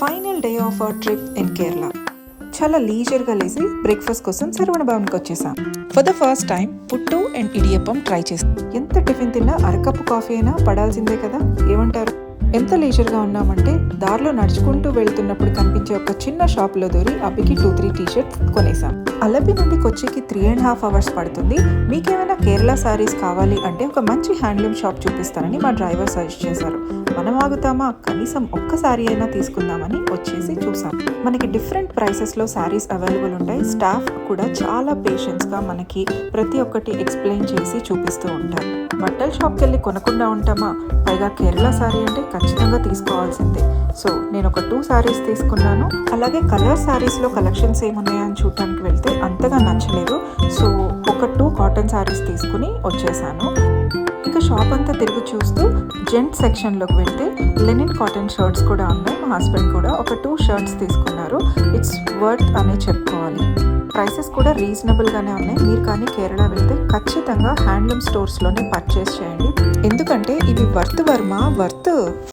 Final day of our trip in Kerala. చాలా లీజర్గా లేసి breakfast కోసం శరవణ భవన్కి వచ్చేసాం. ఫర్ ద ఫస్ట్ టైం పుట్టు అండ్ ఇడియప్పం ట్రై చేస్తాం. ఎంత టిఫిన్ తిన్నా అరకప్పు కాఫీ అయినా పడాల్సిందే కదా, ఏమంటారు? ఎంత లీజర్గా ఉన్నామంటే దారిలో నడుచుకుంటూ వెళ్తున్నప్పుడు కనిపించే ఒక చిన్న షాప్లో దూరి అబ్బికి 2-3 టీ-షర్ట్స్ కొనేసాం. అలబి నుండి కొచ్చికి 3.5 hours పడుతుంది. మీకేమైనా కేరళ సారీస్ కావాలి అంటే ఒక మంచి హ్యాండ్లూమ్ షాప్ చూపిస్తానని మా డ్రైవర్ సజెస్ట్ చేశారు. మనం ఆగుతామా, కనీసం ఒక్క సారీ అయినా తీసుకుందామని వచ్చేసి చూసాం. మనకి డిఫరెంట్ ప్రైసెస్లో శారీస్ అవైలబుల్ ఉంటాయి. స్టాఫ్ కూడా చాలా పేషెన్స్గా మనకి ప్రతి ఒక్కటి ఎక్స్ప్లెయిన్ చేసి చూపిస్తూ ఉంటారు. బట్టల షాప్కి వెళ్ళి కొనకుండా ఉంటామా, పైగా కేరళ శారీ అంటే ఖచ్చితంగా తీసుకోవాల్సిందే. సో నేను ఒక 2 sarees తీసుకున్నాను. అలాగే కలర్ శారీస్లో కలెక్షన్స్ ఏమున్నాయని చూడటానికి వెళ్తే అంతగా నచ్చలేదు. సో ఒక 2 cotton sarees తీసుకుని వచ్చేసాను. ఇంకా షాప్ అంతా తిరిగి చూస్తూ జెంట్ సెక్షన్లోకి వెళ్తే లెనిన్ కాటన్ షర్ట్స్ కూడా ఉన్నాయి. మా హస్బెండ్ కూడా ఒక 2 shirts తీసుకున్నారు. ఇట్స్ వర్త్ అనే చెప్పుకోవాలి. ప్రైసెస్ కూడా రీజనబుల్గానే ఉన్నాయి. మీరు కానీ కేరళ వెళ్తే ఖచ్చితంగా హ్యాండ్లూమ్ స్టోర్స్లోనే పర్చేస్ చేయండి, ఎందుకంటే ఇవి వర్త్